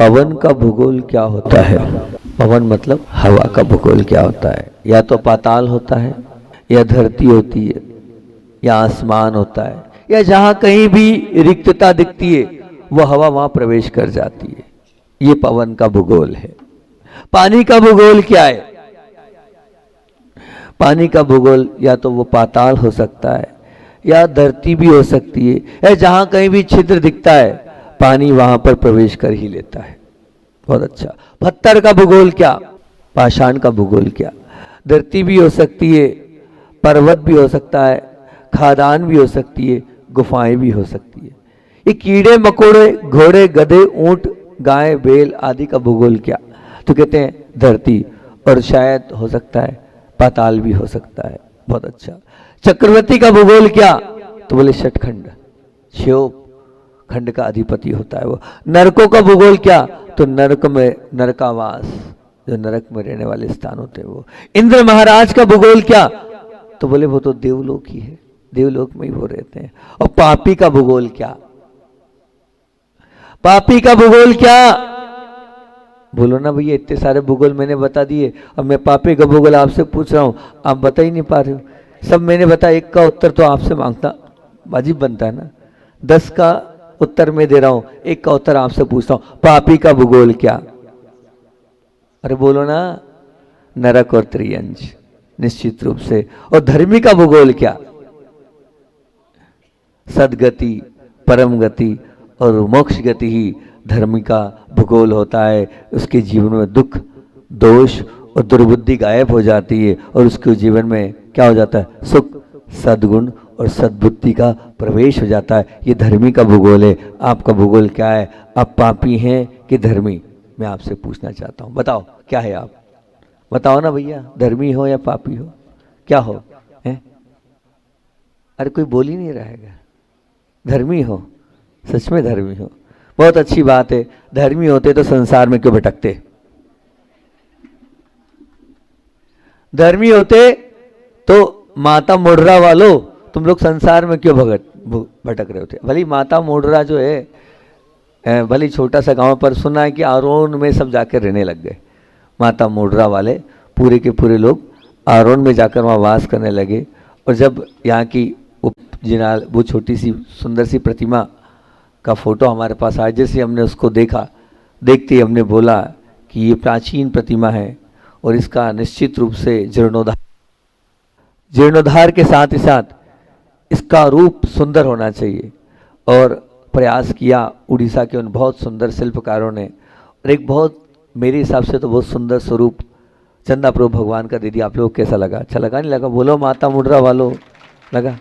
पवन का भूगोल क्या होता है? पवन मतलब हवा का भूगोल क्या होता है? या तो पाताल होता है, या धरती होती है, या आसमान होता है, या जहां कहीं भी रिक्तता दिखती है वो हवा वहां प्रवेश कर जाती है। ये पवन का भूगोल है। पानी का भूगोल क्या है? पानी का भूगोल या तो वो पाताल हो सकता है, या धरती भी हो सकती है, या जहां कहीं भी छिद्र दिखता है पानी वहां पर प्रवेश कर ही लेता है। बहुत अच्छा। पत्थर का भूगोल क्या? पाषाण का भूगोल क्या? धरती भी हो सकती है, पर्वत भी हो सकता है, खादान भी हो सकती है, गुफाएं भी हो सकती है। ये कीड़े मकोड़े, घोड़े, गधे, ऊंट, गाय, बैल आदि का भूगोल क्या? तो कहते हैं धरती, और शायद हो सकता है पाताल भी हो सकता है। बहुत अच्छा। चक्रवर्ती का भूगोल क्या? तो बोले षटखंड, शिव खंड का अधिपति होता है वो। नरकों का भूगोल क्या? तो नरक में नरकावास, जो नरक में रहने वाले स्थान होते हैं वो। इंद्र महाराज का भूगोल क्या? तो बोले वो तो देवलोक ही है, देवलोक में ही वो रहते हैं। और पापी का भूगोल क्या? पापी का भूगोल क्या? बोलो ना भैया, इतने सारे भूगोल मैंने बता दिए, अब मैं पापी का भूगोल आपसे पूछ रहा हूं, आप बता ही नहीं पा रहे हो। सब मैंने बताया, एक का उत्तर तो आपसे मांगता वाजिब बनता है ना। 10 का उत्तर मैं दे रहा हूं, एक का उत्तर आपसे पूछता हूं, पापी का भूगोल क्या? अरे बोलो ना। नरक और त्रियंज, निश्चित रूप से। और धर्मी का भूगोल क्या? सदगति, परम गति और मोक्ष गति ही धर्मी का भूगोल होता है। उसके जीवन में दुख, दोष और दुर्बुद्धि गायब हो जाती है, और उसके जीवन में क्या हो जाता है? सुख, सद्गुण और सद्बुद्धि का प्रवेश हो जाता है। ये धर्मी का भूगोल है। आपका भूगोल क्या है? आप पापी हैं कि धर्मी? मैं आपसे पूछना चाहता हूं, बताओ क्या है आप? बताओ ना भैया, धर्मी हो या पापी हो, क्या हो? हैं? अरे कोई बोल ही नहीं रहेगा। धर्मी हो, सच में धर्मी हो, बहुत अच्छी बात है। धर्मी होते तो संसार में क्यों भटकते? धर्मी होते तो माता मोडरा वालों, तुम लोग संसार में क्यों भटक रहे होते? भली माता मोडरा जो है, भली छोटा सा गांव, पर सुना है कि आरोन में सब जाकर रहने लग गए। माता मोडरा वाले पूरे के पूरे लोग आरोन में जाकर वहाँ वास करने लगे। और जब यहाँ की वो छोटी सी सुंदर सी प्रतिमा का फोटो हमारे पास आया, जैसे हमने उसको देखा, देखते ही हमने बोला कि ये प्राचीन प्रतिमा है और इसका निश्चित रूप से जीर्णोद्धार के साथ ही साथ इसका रूप सुंदर होना चाहिए। और प्रयास किया उड़ीसा के उन बहुत सुंदर शिल्पकारों ने, और एक बहुत, मेरे हिसाब से तो बहुत सुंदर स्वरूप चंदा प्रभु भगवान का दे दिया। आप लोग कैसा लगा? अच्छा लगा? नहीं लगा? बोलो माता मुड्रा वालों, लगा?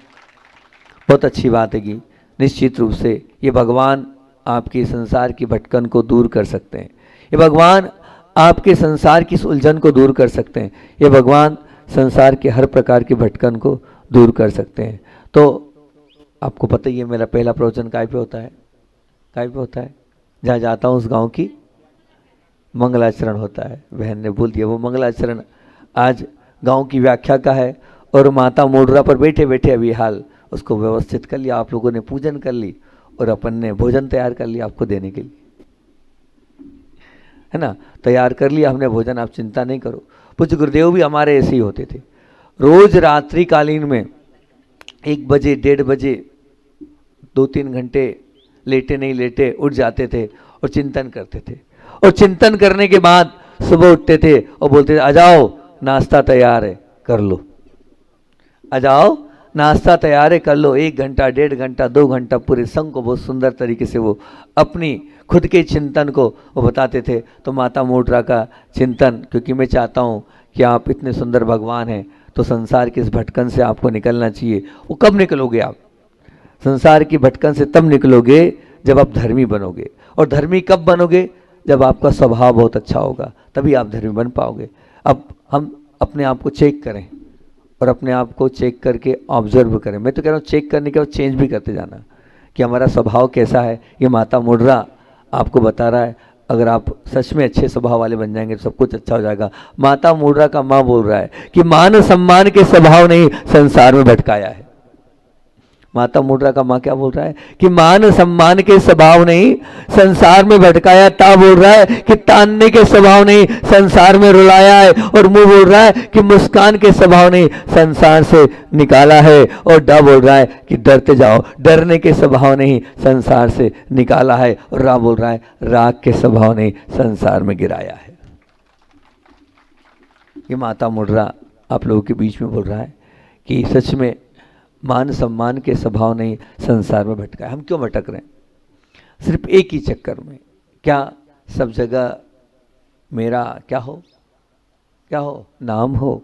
बहुत अच्छी बात है कि निश्चित रूप से ये भगवान आपके संसार की भटकन को दूर कर सकते हैं। ये भगवान आपके संसार की उलझन को दूर कर सकते हैं। ये भगवान संसार के हर प्रकार की भटकन को दूर कर सकते हैं। तो आपको पता ही है, मेरा पहला प्रवचन काय पे होता है? काय पे होता है? जहाँ जाता हूँ उस गांव की मंगलाचरण होता है। बहन ने बोल दिया, वो मंगलाचरण आज गांव की व्याख्या का है। और माता मोडरा पर बैठे बैठे अभी हाल उसको व्यवस्थित कर लिया। आप लोगों ने पूजन कर ली और अपन ने भोजन तैयार कर लिया आपको देने के लिए, है ना? तैयार कर लिया हमने भोजन, आप चिंता नहीं करो। पूज्य गुरुदेव भी हमारे ऐसे ही होते थे। रोज रात्रि कालीन में 1 बजे 1:30 बजे 2-3 घंटे लेटे नहीं लेटे उठ जाते थे और चिंतन करते थे। और चिंतन करने के बाद सुबह उठते थे और बोलते थे, आ जाओ नाश्ता तैयार है, कर लो। आ जाओ नाश्ता तैयार है, कर लो। 1 घंटा 1.5 घंटा 2 घंटा पूरे संघ को बहुत सुंदर तरीके से वो अपनी खुद के चिंतन को वो बताते थे। तो माता मोडरा का चिंतन, क्योंकि मैं चाहता हूँ कि आप इतने सुंदर भगवान हैं तो संसार की इस भटकन से आपको निकलना चाहिए। वो कब निकलोगे आप? संसार की भटकन से तब निकलोगे जब आप धर्मी बनोगे। और धर्मी कब बनोगे? जब आपका स्वभाव बहुत अच्छा होगा, तभी आप धर्मी बन पाओगे। अब हम अपने आप को चेक करें और अपने आप को चेक करके ऑब्जर्व करें। मैं तो कह रहा हूँ चेक करने के बाद चेंज भी करते जाना कि हमारा स्वभाव कैसा है। ये माता मोडरा आपको बता रहा है, अगर आप सच में अच्छे स्वभाव वाले बन जाएंगे तो सब कुछ अच्छा हो जाएगा। माता मोडरा का माँ बोल रहा है कि मान सम्मान के स्वभाव ने संसार में भटकाया है। माता मुद्रा का माँ क्या बोल रहा है कि मान सम्मान के स्वभाव नहीं संसार में भटकाया, ता बोल रहा है कि तानने के स्वभाव नहीं संसार में रुलाया है, और मुंह बोल रहा है कि मुस्कान के स्वभाव नहीं संसार से निकाला है, और डा बोल रहा है कि डरते जाओ, डरने के स्वभाव नहीं संसार से निकाला है, और रा बोल रहा है राग के स्वभाव नहीं संसार में गिराया है। ये माता मुद्रा आप लोगों के बीच में बोल रहा है कि सच में मान सम्मान के स्वभाव नहीं संसार में भटका है। हम क्यों भटक रहे हैं? सिर्फ एक ही चक्कर में, क्या सब जगह मेरा क्या हो, क्या हो, नाम हो,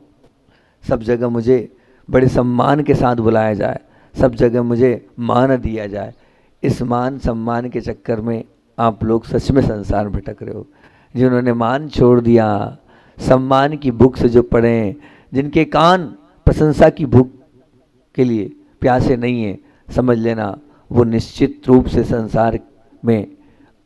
सब जगह मुझे बड़े सम्मान के साथ बुलाया जाए, सब जगह मुझे मान दिया जाए। इस मान सम्मान के चक्कर में आप लोग सच में संसार में भटक रहे हो। जिन्होंने मान छोड़ दिया, सम्मान की भूख से जो पड़े, जिनके कान प्रशंसा की भूख के लिए प्यासे नहीं है, समझ लेना वो निश्चित रूप से संसार में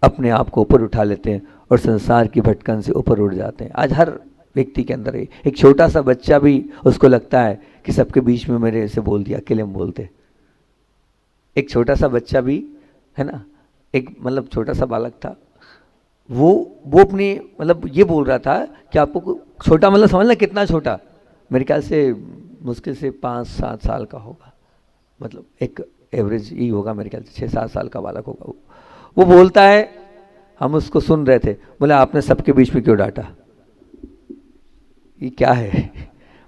अपने आप को ऊपर उठा लेते हैं और संसार की भटकन से ऊपर उठ जाते हैं। आज हर व्यक्ति के अंदर एक छोटा सा बच्चा भी उसको लगता है कि सबके बीच में मेरे से बोल दिया, अकेले में बोलते। एक छोटा सा बच्चा भी है ना, एक मतलब छोटा सा बालक था, वो अपनी मतलब ये बोल रहा था कि आपको छोटा मतलब समझना कितना छोटा, मेरे ख्याल से मुश्किल से 5-7 साल का होगा, मतलब एक एवरेज ही होगा मेरे ख्याल से 6-7 साल का बालक होगा। वो बोलता है, हम उसको सुन रहे थे, बोले आपने सबके बीच में क्यों डांटा? ये क्या है?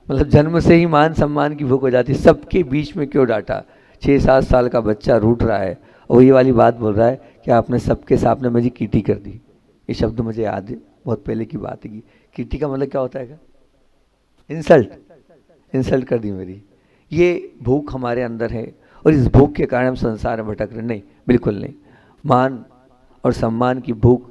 मतलब जन्म से ही मान सम्मान की भूख हो जाती है, सबके बीच में क्यों डांटा? 6-7 साल का बच्चा रूठ रहा है और ये वाली बात बोल रहा है कि आपने सबके सामने मुझे कीटी कर दी। ये शब्द मुझे याद है, बहुत पहले की बात है। कीटी का मतलब क्या होता है? इंसल्ट कर दी मेरी। ये भूख हमारे अंदर है और इस भूख के कारण हम संसार में भटक रहे। नहीं, बिल्कुल नहीं। मान और सम्मान की भूख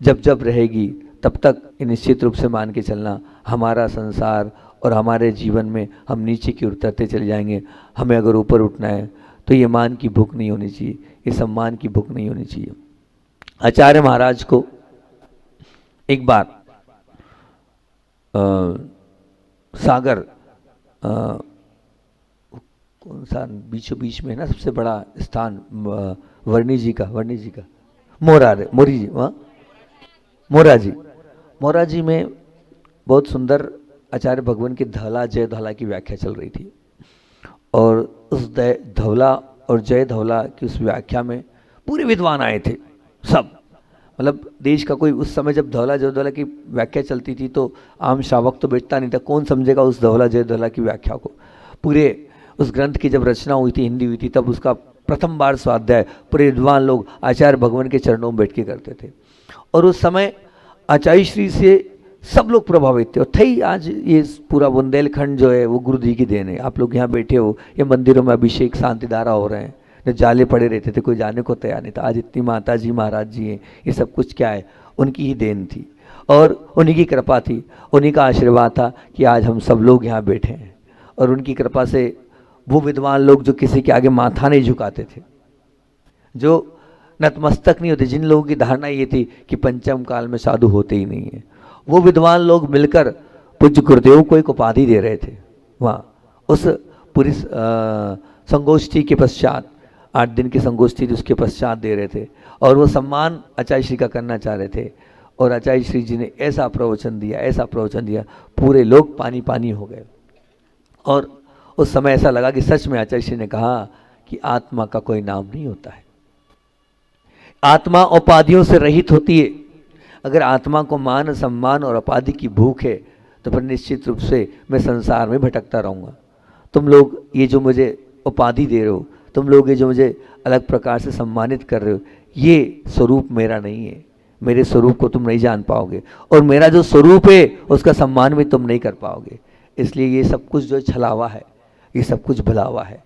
जब जब रहेगी तब तक निश्चित रूप से मान के चलना, हमारा संसार और हमारे जीवन में हम नीचे की ओर उतरते चले जाएंगे। हमें अगर ऊपर उठना है तो ये मान की भूख नहीं होनी चाहिए, ये सम्मान की भूख नहीं होनी चाहिए। आचार्य महाराज को एक बार सागर कौन सा बीचों बीच में है ना सबसे बड़ा स्थान, वर्णी जी का मोराजी में बहुत सुंदर आचार्य भगवान की धवला जय धवला की व्याख्या चल रही थी, और उस धवला और जय धवला की उस व्याख्या में पूरे विद्वान आए थे सब। मतलब देश का कोई उस समय जब धवला जय धवला की व्याख्या चलती थी तो आम श्रावक तो बैठता नहीं था, कौन समझेगा उस धवला जय धवला की व्याख्या को। पूरे उस ग्रंथ की जब रचना हुई थी, हिंदी हुई थी, तब उसका प्रथम बार स्वाध्याय पूरे विद्वान लोग आचार्य भगवान के चरणों में बैठ के करते थे, और उस समय आचार्य श्री से सब लोग प्रभावित थे। और थई आज ये पूरा बुंदेलखंड जो है वो गुरु जी की देन है। आप लोग यहाँ बैठे हो, ये मंदिरों में अभिषेक शांति धारा हो रहे हैं, जो जाले पड़े रहते थे कोई जाने को तैयार नहीं था, आज इतनी माता जी महाराज जी हैं, ये सब कुछ क्या है? उनकी ही देन थी और उन्हीं की कृपा थी, उन्हीं का आशीर्वाद था कि आज हम सब लोग यहाँ बैठे हैं। और उनकी कृपा से वो विद्वान लोग जो किसी के आगे माथा नहीं झुकाते थे, जो नतमस्तक नहीं होते, जिन लोगों की धारणा ये थी कि पंचम काल में साधु होते ही नहीं है, वो विद्वान लोग मिलकर पूज्य गुरुदेव को एक उपाधि दे रहे थे। वहाँ उस पूरी संगोष्ठी के पश्चात, 8 दिन की संगोष्ठी थी, उसके पश्चात दे रहे थे, और वो सम्मान आचार्य श्री का करना चाह रहे थे। और आचार्य श्री जी ने ऐसा प्रवचन दिया, पूरे लोग पानी पानी हो गए। और उस समय ऐसा लगा कि सच में आचार्य श्री ने कहा कि आत्मा का कोई नाम नहीं होता है, आत्मा उपाधियों से रहित होती है। अगर आत्मा को मान सम्मान और उपाधि की भूख है तो फिर निश्चित रूप से मैं संसार में भटकता रहूँगा। तुम लोग ये जो मुझे उपाधि दे रहे हो, तुम लोग ये जो मुझे अलग प्रकार से सम्मानित कर रहे हो, ये स्वरूप मेरा नहीं है। मेरे स्वरूप को तुम नहीं जान पाओगे, और मेरा जो स्वरूप है उसका सम्मान भी तुम नहीं कर पाओगे। इसलिए ये सब कुछ जो छलावा है, ये सब कुछ भुलावा है।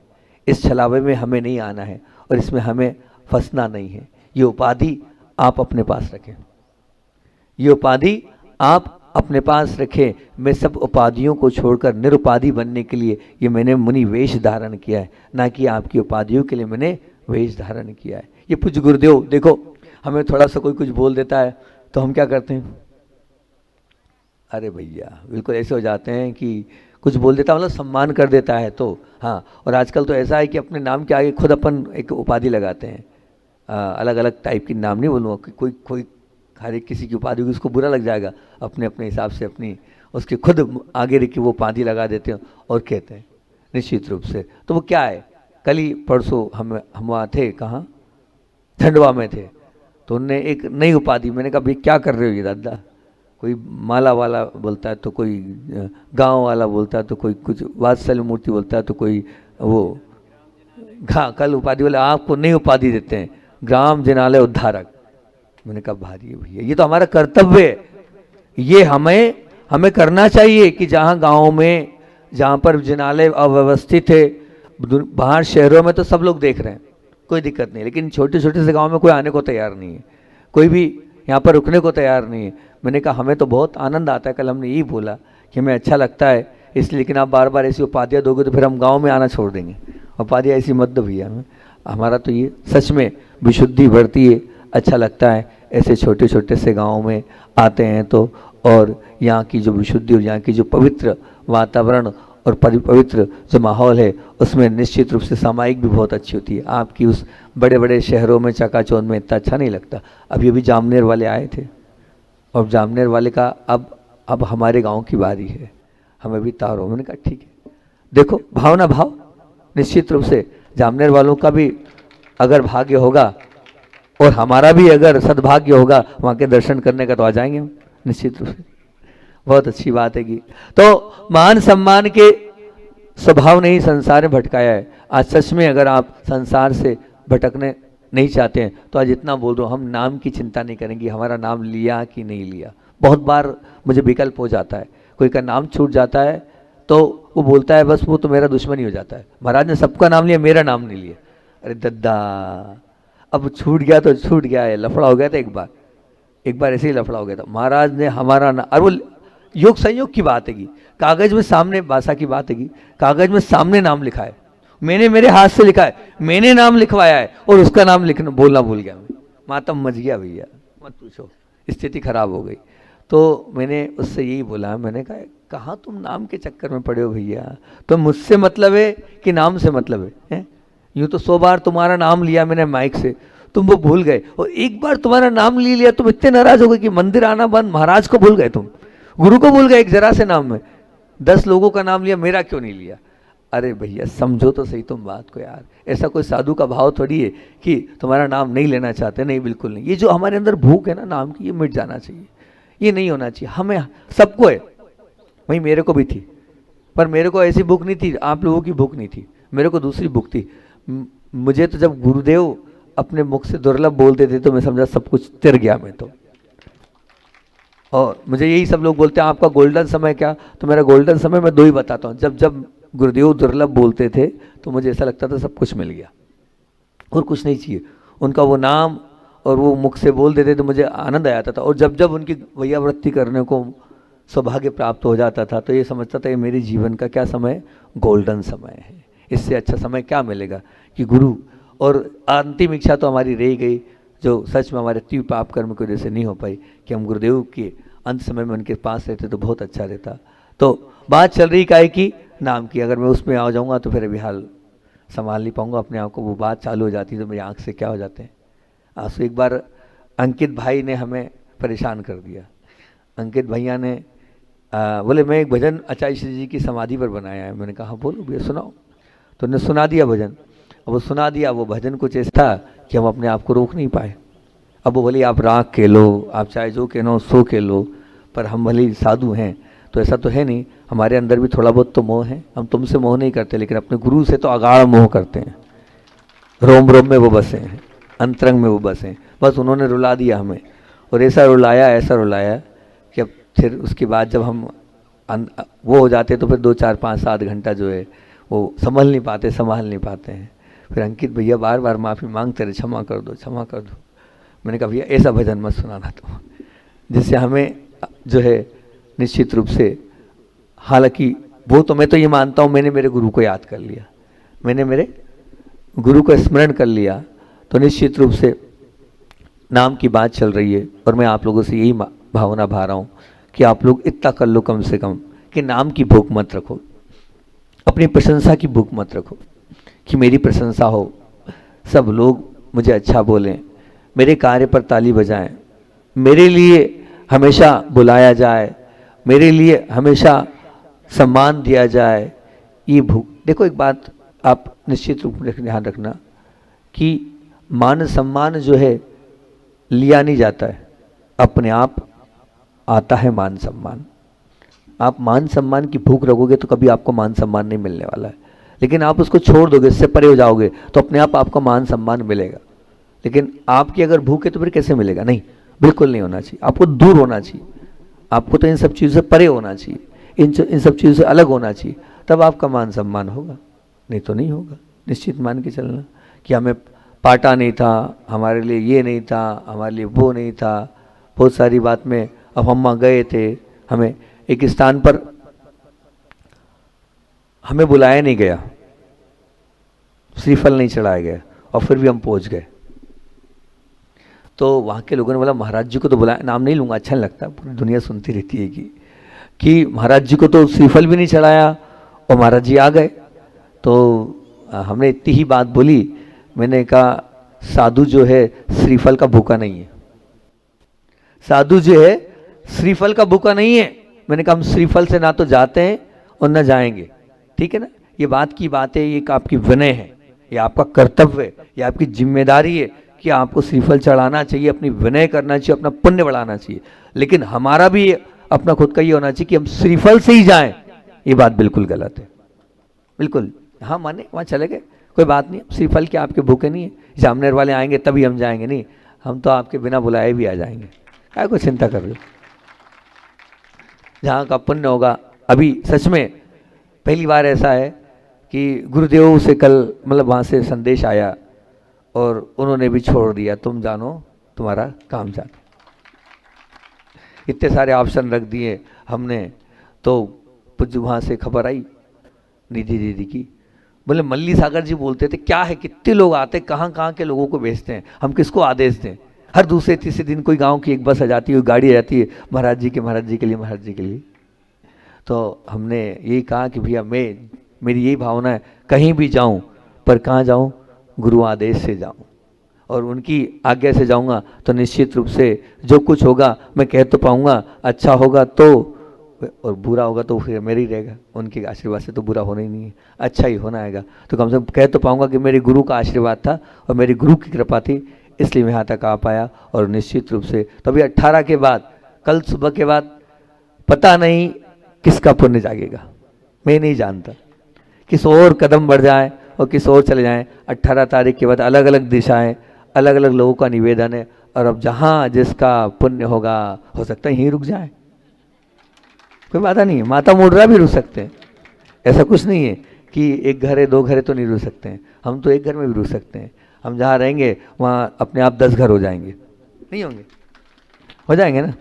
इस छलावे में हमें नहीं आना है और इसमें हमें फंसना नहीं है। ये उपाधि आप अपने पास रखें, ये उपाधि आप अपने पास रखें। मैं सब उपाधियों को छोड़कर निरुपाधि बनने के लिए ये मैंने मुनि वेश धारण किया है, ना कि आपकी उपाधियों के लिए मैंने वेश धारण किया है। ये पूज्य गुरुदेव देखो, हमें थोड़ा सा कोई कुछ बोल देता है तो हम क्या करते हैं? अरे भैया, बिल्कुल ऐसे हो जाते हैं कि कुछ बोल देता मतलब सम्मान कर देता है तो हाँ। और आजकल तो ऐसा है कि अपने नाम के आगे खुद अपन एक उपाधि लगाते हैं, अलग अलग टाइप की, नाम नहीं बोलूँगा कि कोई कोई हर एक किसी की उपाधि होगी उसको बुरा लग जाएगा, अपने अपने हिसाब से अपनी उसके खुद आगे रख के वो उपाधि लगा देते हैं और कहते हैं निश्चित रूप से। तो वो क्या है, कल ही परसों हम वहाँ थे, कहाँ, खंडवा में थे, तो उनने एक नई उपाधि, मैंने कहा भाई क्या कर रहे हो ये दादा, कोई माला वाला बोलता है तो कोई गांव वाला बोलता है तो कोई कुछ वात्सल्य मूर्ति बोलता है तो कोई वो, हाँ कल उपाधि वाले आपको नई उपाधि देते हैं ग्राम जिनालय उद्धारक। मैंने कहा भारी है भैया, ये तो हमारा कर्तव्य है, ये हमें करना चाहिए कि जहाँ गाँव में जहाँ पर जिनालय अव्यवस्थित है, बाहर शहरों में तो सब लोग देख रहे हैं कोई दिक्कत नहीं, लेकिन छोटे छोटे से गांव में कोई आने को तैयार नहीं है, कोई भी यहाँ पर रुकने को तैयार नहीं है। मैंने कहा हमें तो बहुत आनंद आता है, कल हमने यही बोला कि हमें अच्छा लगता है इसलिए, लेकिन आप बार बार ऐसी उपाधियाँ दोगे तो फिर हम गांव में आना छोड़ देंगे, उपाधियाँ ऐसी मत दो भैया हमें। हमारा तो ये सच में विशुद्धि बढ़ती है, अच्छा लगता है ऐसे छोटे छोटे से गाँव में आते हैं तो, और यहाँ की जो विशुद्धि और यहाँ की जो पवित्र वातावरण और पवित्र जो माहौल है उसमें निश्चित रूप से सामायिक भी बहुत अच्छी होती है। आपकी उस बड़े बड़े शहरों में चकाचौंध में इतना अच्छा नहीं लगता। अभी जामनेर वाले आए थे और जामनेर वाले का अब हमारे गांव की बारी है, हमें भी तारो। मैंने कहा ठीक है, देखो भावना भाव, निश्चित रूप से जामनेर वालों का भी अगर भाग्य होगा और हमारा भी अगर सद्भाग्य होगा वहाँ के दर्शन करने का तो आ जाएंगे हम निश्चित रूप से। बहुत अच्छी बात है कि तो मान सम्मान के स्वभाव ने ही संसार में भटकाया है। आज सच में अगर आप संसार से भटकने नहीं चाहते हैं तो आज इतना बोल रहा हूँ, हम नाम की चिंता नहीं करेंगे हमारा नाम लिया कि नहीं लिया। बहुत बार मुझे विकल्प हो जाता है, कोई का नाम छूट जाता है तो वो बोलता है बस वो तो मेरा दुश्मन ही हो जाता है, महाराज ने सबका नाम लिया मेरा नाम नहीं लिया। अरे दद्दा, अब छूट गया तो छूट गया है, लफड़ा हो गया था एक बार ऐसे ही लफड़ा हो गया था। महाराज ने हमारा नाम, और वो योग संयोग की बात है, कागज में सामने, भाषा की बात है, कागज में सामने नाम लिखा है, मैंने मेरे हाथ से लिखा है, मैंने नाम लिखवाया है और उसका नाम लिखना बोलना भूल गया मैं, मातम मच गया भैया, मत पूछो, स्थिति खराब हो गई। तो मैंने उससे यही बोला, मैंने कहा कहाँ तुम नाम के चक्कर में पड़े हो भैया, तो मुझसे मतलब है कि नाम से मतलब है? यूँ तो 100 बार तुम्हारा नाम लिया मैंने माइक से, तुम वो भूल गए, और एक बार तुम्हारा नाम ले लिया तुम इतने नाराज हो गए कि मंदिर आना बंद, महाराज को भूल गए, तुम गुरु को भूल गए एक जरा से नाम में, 10 लोगों का नाम लिया, मेरा क्यों नहीं लिया? अरे भैया समझो तो सही तुम बात को यार, ऐसा कोई साधु का भाव थोड़ी है कि तुम्हारा नाम नहीं लेना चाहते, नहीं बिल्कुल नहीं। ये जो हमारे अंदर भूख है ना नाम की, ये मिट जाना चाहिए, ये नहीं होना चाहिए। हमें सबको है, वही मेरे को भी थी, पर मेरे को ऐसी भूख नहीं थी, आप लोगों की भूख नहीं थी, मेरे को दूसरी भूख थी। मुझे तो जब गुरुदेव अपने मुख से दुर्लभ बोलते थे तो मैं समझा सब कुछ तिर गया मैं तो। और मुझे यही सब लोग बोलते हैं आपका गोल्डन समय क्या, तो मेरा गोल्डन समय मैं 2 ही बताता हूँ। जब गुरुदेव दुर्लभ बोलते थे तो मुझे ऐसा लगता था सब कुछ मिल गया और कुछ नहीं चाहिए, उनका वो नाम और वो मुख से बोल देते तो मुझे आनंद आ जाता था। और जब उनकी वैयावृत्ति करने को सौभाग्य प्राप्त हो जाता था तो ये समझता था ये मेरे जीवन का क्या समय, गोल्डन समय है, इससे अच्छा समय क्या मिलेगा कि गुरु। और अंतिम इच्छा तो हमारी रह गई जो सच में हमारे तीव्र पाप कर्म की वजह से नहीं हो पाई कि हम गुरुदेव के अंत समय में उनके पास रहते तो बहुत अच्छा रहता। तो बात चल रही काहे की, नाम की, अगर मैं उसमें आ जाऊँगा तो फिर अभी हाल संभाल नहीं पाऊँगा अपने आप को, वो बात चालू हो जाती है तो मेरी आँख से क्या हो जाते हैं आंसू। एक बार अंकित भाई ने हमें परेशान कर दिया। अंकित भैया ने बोले मैं एक भजन आचार्य श्री जी की समाधि पर बनाया है। मैंने कहा बोलो भैया सुनाओ, तो उन्होंने सुना दिया भजन। अब वो सुना दिया, वो भजन कुछ ऐसा था कि हम अपने आप को रोक नहीं पाए। अब वो बोली आप राग के लो, आप चाहे जो के लो सो के लो, पर हम भले साधु हैं तो ऐसा तो है नहीं, हमारे अंदर भी थोड़ा बहुत तो मोह है। हम तुमसे मोह नहीं करते लेकिन अपने गुरु से तो अगाढ़ मोह करते हैं, रोम रोम में वो बसे हैं, अंतरंग में वो बसे। बस उन्होंने रुला दिया हमें, और ऐसा रुलाया कि अब फिर उसके बाद जब हम वो हो जाते तो फिर 2 4 5 7 घंटा जो है वो संभाल नहीं पाते हैं। फिर अंकित भैया बार बार माफ़ी मांगते रहे, क्षमा कर दो। मैंने कहा भैया ऐसा भजन मत सुनाना तो, जिससे हमें जो है निश्चित रूप से, हालांकि वो तो मैं तो ये मानता हूँ मैंने मेरे गुरु को याद कर लिया, मैंने मेरे गुरु को स्मरण कर लिया, तो निश्चित रूप से नाम की बात चल रही है। और मैं आप लोगों से यही भावना भा रहा हूँ कि आप लोग इतना कर लो कम से कम कि नाम की भूख मत रखो। अपनी प्रशंसा की भूख मत रखो कि मेरी प्रशंसा हो, सब लोग मुझे अच्छा बोलें, मेरे कार्य पर ताली बजाएं, मेरे लिए हमेशा बुलाया जाए, मेरे लिए हमेशा सम्मान दिया जाए। ये भूख, देखो एक बात आप निश्चित रूप में ध्यान रखना कि मान सम्मान जो है लिया नहीं जाता है, अपने आप आता है मान सम्मान। आप मान सम्मान की भूख रखोगे तो कभी आपको मान सम्मान नहीं मिलने वाला है, लेकिन आप उसको छोड़ दोगे, इससे परे हो जाओगे तो अपने आप आपको मान सम्मान मिलेगा। लेकिन आपकी अगर भूख है तो फिर कैसे मिलेगा? नहीं, बिल्कुल नहीं होना चाहिए, आपको दूर होना चाहिए, आपको तो इन सब चीज़ों से परे होना चाहिए, इन सब चीज़ों से अलग होना चाहिए, तब आपका मान सम्मान होगा, नहीं तो नहीं होगा। निश्चित मान के चलना कि हमें पाटा नहीं था, हमारे लिए ये नहीं था, हमारे लिए वो नहीं था, बहुत सारी बात में अब हम गए थे, हमें एक स्थान पर हमें बुलाया नहीं गया, श्रीफल नहीं चढ़ाया गया और फिर भी हम पहुंच गए। तो वहाँ के लोगों ने बोला महाराज जी को तो बुलाया, नाम नहीं लूँगा, अच्छा नहीं लगता, पूरी दुनिया सुनती रहती है कि महाराज जी को तो श्रीफल भी नहीं चढ़ाया और महाराज जी आ गए। तो हमने इतनी ही बात बोली, मैंने कहा साधु जो है श्रीफल का भूखा नहीं है, साधु जो है श्रीफल का भूखा नहीं है। मैंने कहा हम श्रीफल से ना तो जाते हैं और ना जाएंगे, ठीक है ना। ये बात की बात है, ये आपकी विनय है, ये आपका कर्तव्य है, ये आपकी जिम्मेदारी है कि आपको श्रीफल चढ़ाना चाहिए, अपनी विनय करना चाहिए, अपना पुण्य बढ़ाना चाहिए। लेकिन हमारा भी अपना खुद का ये होना चाहिए कि हम श्रीफल से ही जाएं, ये बात बिल्कुल गलत है, बिल्कुल। हाँ माने वहाँ चले गए, कोई बात नहीं, श्रीफल के आपके भूखे नहीं है, जामनेर वाले आएंगे तभी हम जाएंगे, नहीं, हम तो आपके बिना बुलाए भी आ जाएंगे, क्या कोई चिंता कर रहे हो। जहाँ का पुण्य होगा, अभी सच में पहली बार ऐसा है कि गुरुदेव से कल मतलब वहाँ से संदेश आया और उन्होंने भी छोड़ दिया, तुम जानो तुम्हारा काम जानो। इतने सारे ऑप्शन रख दिए हमने, तो कुछ वहाँ से खबर आई निधि दीदी की, बोले मल्ली सागर जी बोलते थे क्या है, कितने लोग आते, कहाँ कहाँ के लोगों को भेजते हैं, हम किसको आदेश दें। हर दूसरे तीसरे दिन कोई गांव की एक बस आ जाती है, गाड़ी आ जाती है, महाराज जी के लिए, महाराज जी के लिए। तो हमने यही कहा कि भैया मेरी यही भावना है, कहीं भी जाऊं पर कहाँ जाऊं, गुरु आदेश से जाऊं और उनकी आज्ञा से जाऊंगा, तो निश्चित रूप से जो कुछ होगा मैं कह तो पाऊंगा, अच्छा होगा तो, और बुरा होगा तो फिर मेरे ही रहेगा, उनके आशीर्वाद से तो बुरा होना ही नहीं है, अच्छा ही होना आएगा। तो कम से कम कह तो पाऊंगा कि मेरे गुरु का आशीर्वाद था और मेरे गुरु की कृपा थी, इसलिए मैं यहाँ तक आ पाया। और निश्चित रूप से तो अभी 18 के बाद, कल सुबह के बाद पता नहीं किसका पुण्य जागेगा, मैं नहीं जानता, किस और कदम बढ़ जाए और किस और चले जाएं। 18 तारीख के बाद अलग अलग दिशाएं, अलग अलग लोगों का निवेदन है, और अब जहाँ जिसका पुण्य होगा हो सकता है यहीं रुक जाए, कोई बात नहीं है, माता मुर्रा भी रुक सकते हैं, ऐसा कुछ नहीं है कि एक घर है दो घर है तो नहीं रुक सकते हैं, हम तो एक घर में भी रुक सकते हैं, हम जहाँ रहेंगे वहाँ अपने आप 10 घर हो जाएंगे, नहीं होंगे, हो जाएंगे ना।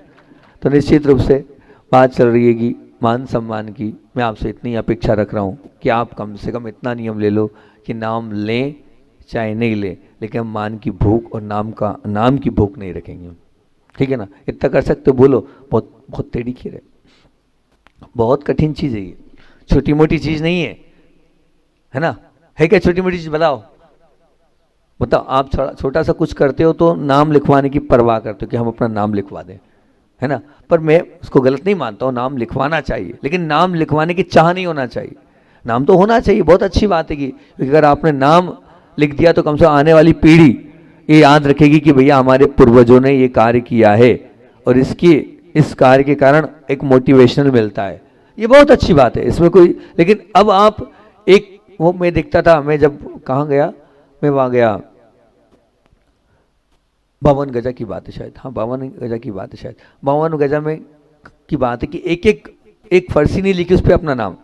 तो निश्चित रूप से बात चल रही है कि मान सम्मान की, मैं आपसे इतनी अपेक्षा रख रहा हूँ कि आप कम से कम इतना नियम ले लो कि नाम लें चाहे नहीं लें, लेकिन हम मान की भूख और नाम की भूख नहीं रखेंगे, ठीक है ना। इतना कर सकते हो, बोलो, बहुत बहुत टेढ़ी खीर है, बहुत कठिन चीज़ है ये, छोटी मोटी चीज़ नहीं है ना, है क्या छोटी मोटी चीज़ बताओ। आप छोटा सा कुछ करते हो तो नाम लिखवाने की परवाह करते हो कि हम अपना नाम लिखवा दें, है ना। पर मैं उसको गलत नहीं मानता हूँ, नाम लिखवाना चाहिए, लेकिन नाम लिखवाने की चाह नहीं होना चाहिए। नाम तो होना चाहिए, बहुत अच्छी बात है कि अगर आपने नाम लिख दिया तो कम से कम आने वाली पीढ़ी ये याद रखेगी कि भैया हमारे पूर्वजों ने ये कार्य किया है और इस कार्य के कारण एक मोटिवेशनल मिलता है, ये बहुत अच्छी बात है, इसमें कोई। लेकिन अब आप एक वो मैं देखता था, मैं जब कहाँ गया, मैं वहाँ गया 52 गजा की बात है शायद, हाँ 52 गजा की बात है शायद, 52 गजा में की बात है कि एक फर्सी नहीं लिखी उस पर अपना नाम,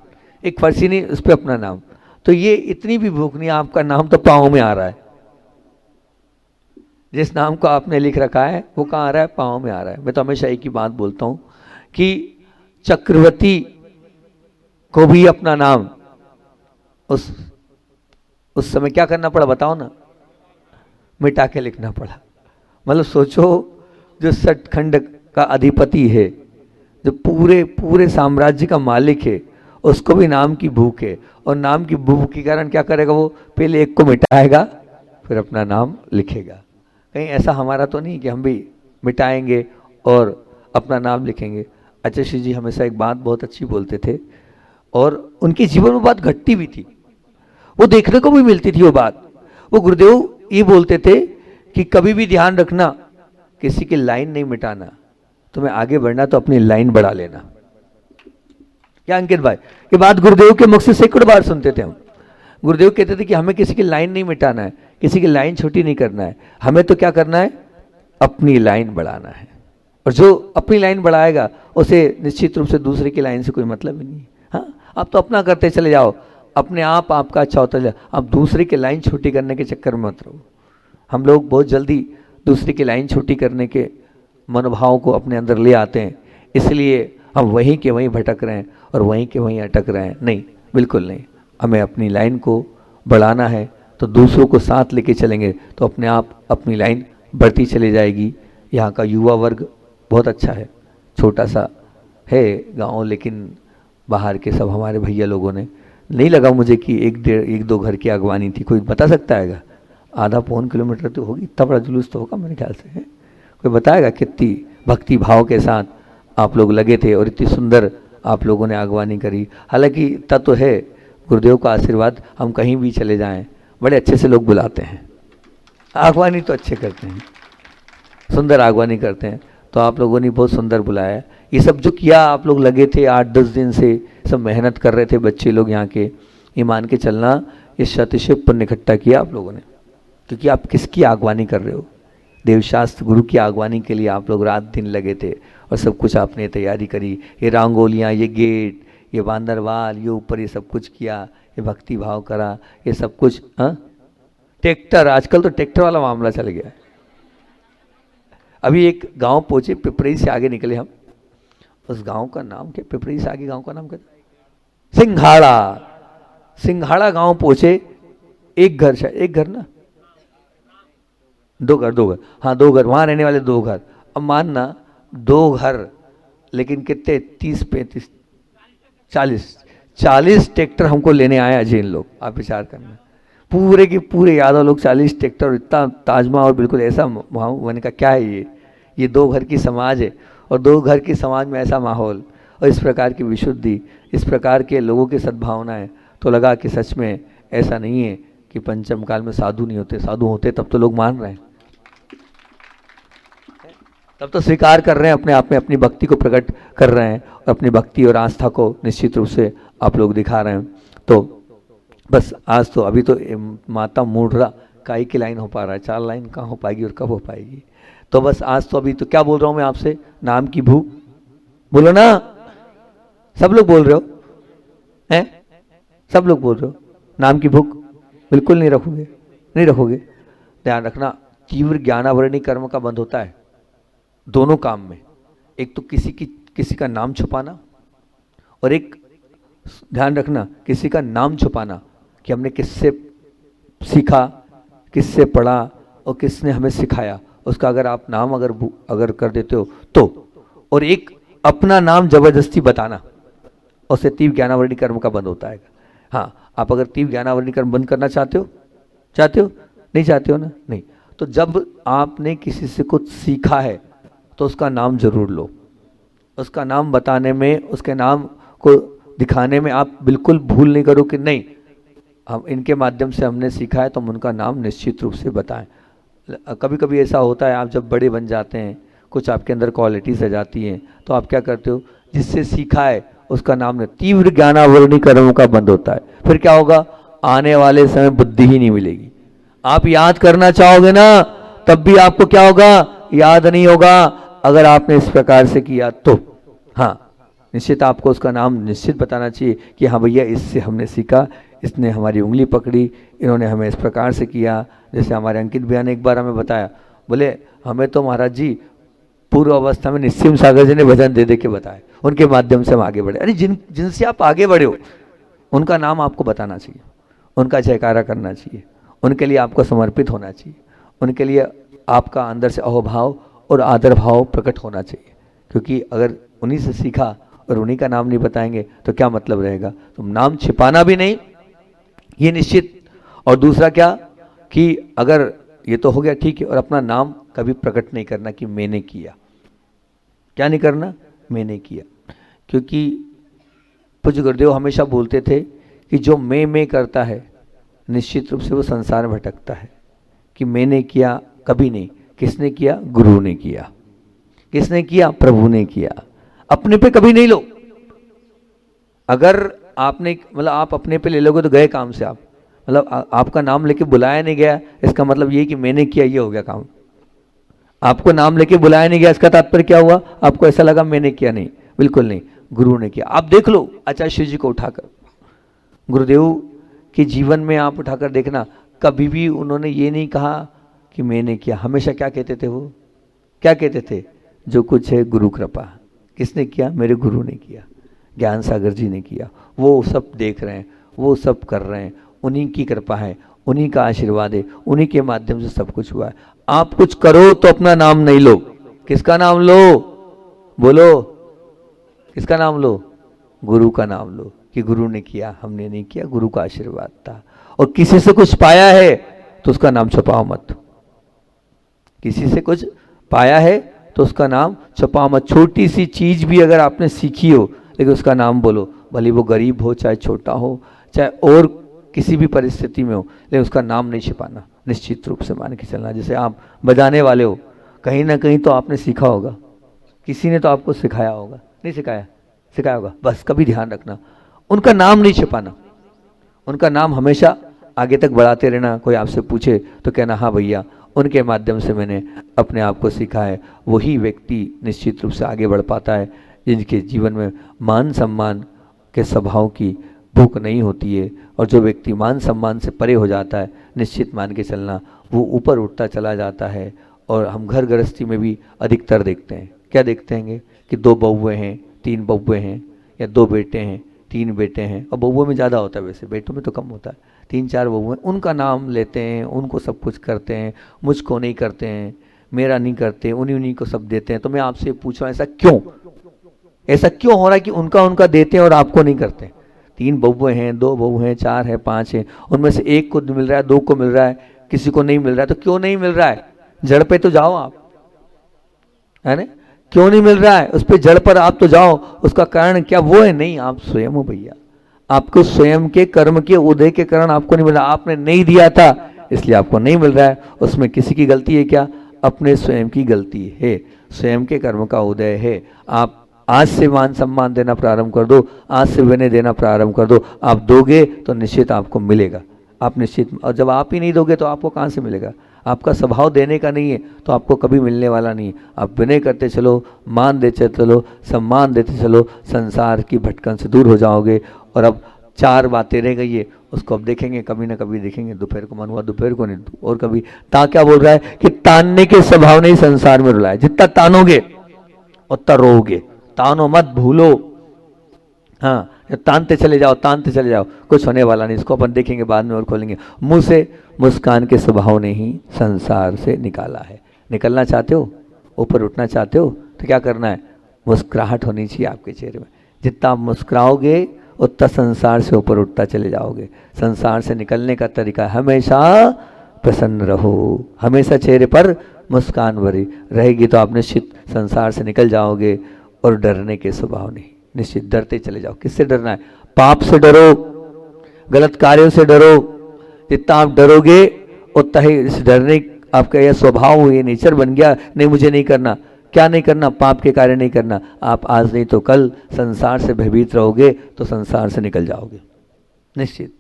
एक फर्सी नहीं उस पर अपना नाम। तो ये इतनी भी भूख नहीं, आपका नाम तो पाँव में आ रहा है, जिस नाम को आपने लिख रखा है वो कहाँ आ रहा है, पाँव में आ रहा है। मैं तो हमेशा एक ही बात बोलता हूँ कि चक्रवर्ती को भी अपना नाम उस समय क्या करना पड़ा बताओ ना, मिटा के लिखना पड़ा। मतलब सोचो, जो सतखंड का अधिपति है, जो पूरे साम्राज्य का मालिक है, उसको भी नाम की भूख है, और नाम की भूख के कारण क्या करेगा, वो पहले एक को मिटाएगा फिर अपना नाम लिखेगा। कहीं ऐसा हमारा तो नहीं कि हम भी मिटाएंगे और अपना नाम लिखेंगे। आचार्य जी हमेशा एक बात बहुत अच्छी बोलते थे, और उनके जीवन में बात घटती भी थी, वो देखने को भी मिलती थी वो बात। वो गुरुदेव ये बोलते थे कि कभी भी ध्यान रखना, किसी की लाइन नहीं मिटाना, तुम्हें आगे बढ़ना तो अपनी लाइन बढ़ा लेना। क्या अंकित भाई, ये बात गुरुदेव के मुख से सैकड़ों बार सुनते थे हम। गुरुदेव कहते थे कि हमें किसी की लाइन नहीं मिटाना है, किसी की लाइन छोटी नहीं करना है, हमें तो क्या करना है, अपनी लाइन बढ़ाना है। और जो अपनी लाइन बढ़ाएगा उसे निश्चित रूप से दूसरे की लाइन से कोई मतलब ही नहीं है। हाँ, आप तो अपना करते चले जाओ, अपने आप आपका अच्छा होता जाए, आप दूसरे की लाइन छोटी करने के चक्कर में मत रहो। हम लोग बहुत जल्दी दूसरे की लाइन छोटी करने के मनोभाव को अपने अंदर ले आते हैं, इसलिए हम वहीं के वहीं भटक रहे हैं और वहीं के वहीं अटक रहे हैं। नहीं, बिल्कुल नहीं, हमें अपनी लाइन को बढ़ाना है, तो दूसरों को साथ लेके चलेंगे तो अपने आप अपनी लाइन बढ़ती चली जाएगी। यहाँ का युवा वर्ग बहुत अच्छा है, छोटा सा है गांव, लेकिन बाहर के सब हमारे भैया लोगों ने, नहीं लगा मुझे कि एक दो घर की अगवानी थी। कोई बता सकता है? आधा पौन किलोमीटर तो होगी, इतना बड़ा जुलूस तो होगा मेरे ख्याल से है। कोई बताएगा कितनी भक्ति भाव के साथ आप लोग लगे थे और इतनी सुंदर आप लोगों ने अगवानी करी। हालांकि तत्व है गुरुदेव का आशीर्वाद, हम कहीं भी चले जाएं बड़े अच्छे से लोग बुलाते हैं, आगवानी तो अच्छे करते हैं, सुंदर आगवानी करते हैं। तो आप लोगों ने बहुत सुंदर बुलाया। ये सब जो किया आप लोग लगे थे 8-10 दिन से, सब मेहनत कर रहे थे बच्चे लोग यहाँ के, ये मान के चलना ये शतशः पुण्य इकट्ठा किया आप लोगों ने, क्योंकि आप किसकी आगवानी कर रहे हो, देवशास्त्र गुरु की आगवानी के लिए आप लोग रात दिन लगे थे और सब कुछ आपने तैयारी करी। ये रंगोलियाँ, ये गेट, ये बांदरवाल, ये ऊपर ये सब कुछ किया, ये भक्ति भाव करा, ये सब कुछ। हाँ, ट्रैक्टर, आजकल तो ट्रैक्टर वाला मामला चल गया है। अभी एक गांव पहुंचे, पिपरई से आगे निकले हम, उस गांव का नाम क्या, पिपरई से आगे गांव का नाम क्या, सिंघाड़ा। सिंघाड़ा गांव पहुंचे, एक घर, शायद एक घर ना, दो घर, हाँ 2 घर, वहां रहने वाले 2 घर। अब मानना 2 घर, लेकिन कितने, 30-35 40 ट्रैक्टर हमको लेने आए अजय इन लोग। आप विचार करना, पूरे के पूरे यादव लोग 40 ट्रैक्टर, और इतना ताजमा, और बिल्कुल ऐसा माहौल। मैंने कहा क्या है ये 2 घर की समाज है, और 2 घर की समाज में ऐसा माहौल और इस प्रकार की विशुद्धि, इस प्रकार के लोगों की सद्भावनाएं, तो लगा कि सच में ऐसा नहीं है कि पंचम काल में साधु नहीं होते, साधु होते तब तो लोग मान रहे हैं, तब तो स्वीकार कर रहे हैं, अपने आप में अपनी भक्ति को प्रकट कर रहे हैं, और अपनी भक्ति और आस्था को निश्चित रूप से आप लोग दिखा रहे हैं। तो बस आज तो अभी तो माता मूढ़ा काई की लाइन हो पा रहा है, 4 लाइन कहाँ हो पाएगी और कब हो पाएगी। तो बस आज तो अभी तो क्या बोल रहा हूँ मैं आपसे, नाम की भूख, बोलो ना, सब लोग बोल रहे हो हैं, सब लोग बोल रहे हो, नाम की भूख बिल्कुल नहीं रखोगे, नहीं रखोगे। ध्यान रखना, तीव्र ज्ञानावरणी कर्म का बंध होता है दोनों काम में, एक तो किसी का नाम छुपाना, और एक ध्यान रखना किसी का नाम छुपाना कि हमने किससे सीखा, किससे पढ़ा और किसने हमें सिखाया, उसका अगर आप नाम अगर कर देते हो तो, और एक अपना नाम जबरदस्ती बताना, उससे तीव्र ज्ञानावरणी कर्म का बंद होता है। हाँ, आप अगर तीव्र ज्ञानावरणी कर्म बंद करना चाहते हो, नहीं चाहते हो ना, नहीं, तो जब आपने किसी से कुछ सीखा है तो उसका नाम जरूर लो, उसका नाम बताने में, उसके नाम को दिखाने में आप बिल्कुल भूल नहीं करो कि नहीं, हम इनके माध्यम से हमने सीखा है तो हम उनका नाम निश्चित रूप से बताएं। कभी कभी ऐसा होता है, आप जब बड़े बन जाते हैं, कुछ आपके अंदर क्वालिटीज आ जाती हैं, तो आप क्या करते हो, जिससे सीखा है उसका नाम नहीं, तीव्र ज्ञानावरणी कर्मों का बंद होता है। फिर क्या होगा, आने वाले समय बुद्धि ही नहीं मिलेगी। आप याद करना चाहोगे ना, तब भी आपको क्या होगा, याद नहीं होगा। अगर आपने इस प्रकार से किया तो हाँ, निश्चित आपको उसका नाम निश्चित बताना चाहिए कि हाँ भैया, इससे हमने सीखा, इसने हमारी उंगली पकड़ी, इन्होंने हमें इस प्रकार से किया। जैसे हमारे अंकित भैया ने एक बार हमें बताया, बोले हमें तो महाराज जी पूर्व अवस्था में निस्सिम सागर जी ने भजन दे के बताए, उनके माध्यम से हम आगे बढ़े। अरे जिनसे आप आगे बढ़े हो उनका नाम आपको बताना चाहिए, उनका जयकारा करना चाहिए, उनके लिए आपको समर्पित होना चाहिए, उनके लिए आपका अंदर से अहोभाव और आदर भाव प्रकट होना चाहिए। क्योंकि अगर उन्हीं से सीखा और उन्हीं का नाम नहीं बताएंगे तो क्या मतलब रहेगा। तुम नाम छिपाना भी नहीं, ये निश्चित। और दूसरा क्या कि अगर ये तो हो गया ठीक है, और अपना नाम कभी प्रकट नहीं करना कि मैंने किया। क्या नहीं करना? मैंने किया। क्योंकि पूज्य गुरुदेव हमेशा बोलते थे कि जो मैं करता है निश्चित रूप से वो संसार में भटकता है। कि मैंने किया कभी नहीं। किसने किया? गुरु ने किया। किसने किया? प्रभु ने किया। अपने पे कभी नहीं लो। अगर आपने मतलब आप अपने पे ले लोगे तो गए काम से आप। मतलब आपका नाम लेके बुलाया नहीं गया, इसका मतलब ये कि मैंने किया, ये हो गया काम। आपको नाम लेके बुलाया नहीं गया, इसका तात्पर्य क्या हुआ? आपको ऐसा लगा मैंने किया। नहीं, बिल्कुल नहीं, गुरु ने किया। आप देख लो आचार्य शिव जी को उठाकर, गुरुदेव के जीवन में आप उठाकर देखना, कभी भी उन्होंने ये नहीं कहा कि मैंने किया। हमेशा क्या कहते थे? वो क्या कहते थे? जो कुछ है गुरु कृपा। किसने किया? मेरे गुरु ने किया, ज्ञान सागर जी ने किया। वो सब देख रहे हैं, वो सब कर रहे हैं, उन्हीं की कृपा है, उन्हीं का आशीर्वाद है, उन्हीं के माध्यम से सब कुछ हुआ है। आप कुछ करो तो अपना नाम नहीं लो। किसका नाम लो? बोलो, किसका नाम लो? गुरु का नाम लो कि गुरु ने किया, हमने नहीं किया, गुरु का आशीर्वाद था। और किसी से कुछ पाया है तो उसका नाम छुपाओ मत। किसी से कुछ पाया है तो उसका नाम छुपाओ मत। छोटी सी चीज भी अगर आपने सीखी हो लेकिन उसका नाम बोलो, भले वो गरीब हो, चाहे छोटा हो, चाहे और किसी भी परिस्थिति में हो, लेकिन उसका नाम नहीं छिपाना। निश्चित रूप से मान के चलना। जैसे आप बजाने वाले हो, कहीं ना कहीं तो आपने सीखा होगा, किसी ने तो आपको सिखाया होगा, नहीं सिखाया? सिखाया होगा। बस कभी ध्यान रखना, उनका नाम नहीं छिपाना, उनका नाम हमेशा आगे तक बढ़ाते रहना। कोई आपसे पूछे तो कहना हाँ भैया, उनके माध्यम से मैंने अपने आप को सीखा है। वही व्यक्ति निश्चित रूप से आगे बढ़ पाता है जिनके जीवन में मान सम्मान के स्वभाव की भूख नहीं होती है। और जो व्यक्ति मान सम्मान से परे हो जाता है, निश्चित मान के चलना वो ऊपर उठता चला जाता है। और हम घर गृहस्थी में भी अधिकतर देखते हैं, क्या देखते हैं कि 2 बहुएं हैं, 3 बहुएं हैं, या 2 बेटे हैं, 3 बेटे हैं। और बहुओं में ज़्यादा होता है, वैसे बेटों में तो कम होता है। 3-4 बहुएं, उनका नाम लेते हैं, उनको सब कुछ करते हैं, मुझको नहीं करते हैं, मेरा नहीं करते, उन्हीं को सब देते हैं। तो मैं आपसे पूछ रहा हूँ, ऐसा क्यों? ऐसा क्यों हो रहा है कि उनका देते हैं और आपको नहीं करते? 3 बहुएं हैं, 2 बहू हैं, 4 है, 5 है, उनमें से 1 को मिल रहा है, 2 को मिल रहा है, किसी को नहीं मिल रहा है। तो क्यों नहीं मिल रहा है? जड़ पे तो जाओ आप, है ना? क्यों नहीं मिल रहा है? उस पर जड़ पर आप तो जाओ। उसका कारण क्या? वो है नहीं, आप स्वयं हो भैया। आपको स्वयं के कर्म के उदय के कारण आपको नहीं मिल रहा। आपने नहीं दिया था इसलिए आपको नहीं मिल रहा है। उसमें किसी की गलती है क्या? अपने स्वयं की गलती है, स्वयं के कर्म का उदय है। आप आज से मान सम्मान देना प्रारंभ कर दो, आज से विनय देना प्रारंभ कर दो। आप दोगे तो निश्चित आपको मिलेगा, आप निश्चित। और जब आप ही नहीं दोगे तो आपको कहाँ से मिलेगा? आपका स्वभाव देने का नहीं है तो आपको कभी मिलने वाला नहीं है। आप विनय करते चलो, मान देते चलो, सम्मान देते चलो, संसार की भटकन से दूर हो जाओगे। और अब 4 बातें रह गई है, उसको अब देखेंगे, कभी ना कभी देखेंगे। दोपहर को मन हुआ दोपहर को नहीं, और कभी ता क्या बोल रहा है कि तानने के स्वभाव ने ही संसार में रुलाया। जितना तानोगे उतना रोओगे, तानो मत भूलो। हाँ, तानते चले जाओ, तानते चले जाओ, कुछ होने वाला नहीं। इसको अपन देखेंगे बाद में और खोलेंगे। मुंह से मुस्कान के स्वभाव ने ही संसार से निकाला है। निकलना चाहते हो, ऊपर उठना चाहते हो तो क्या करना है? मुस्कुराहट होनी चाहिए आपके चेहरे में। जितना आप मुस्कुराओगे उतना संसार से ऊपर उठता चले जाओगे। संसार से निकलने का तरीका हमेशा प्रसन्न रहो, हमेशा चेहरे पर मुस्कान भरी रहेगी तो आप निश्चित संसार से निकल जाओगे। और डरने के स्वभाव नहीं, निश्चित डरते चले जाओ। किससे डरना है? पाप से डरो, गलत कार्यों से डरो। जितना आप डरोगे उतना ही इस डरने आपका यह स्वभाव, ये नेचर बन गया, नहीं मुझे नहीं करना। क्या नहीं करना? पाप के कार्य नहीं करना। आप आज नहीं तो कल संसार से भयभीत रहोगे तो संसार से निकल जाओगे निश्चित।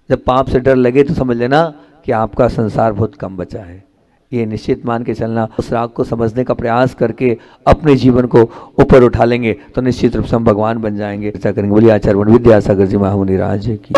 जब पाप से डर लगे तो समझ लेना कि आपका संसार बहुत कम बचा है। ये निश्चित मान के चलना। उस राग को समझने का प्रयास करके अपने जीवन को ऊपर उठा लेंगे तो निश्चित रूप से हम भगवान बन जाएंगे। ऐसा करेंगे। बोलिए आचार्य विद्यासागर जी महामुनि राज की।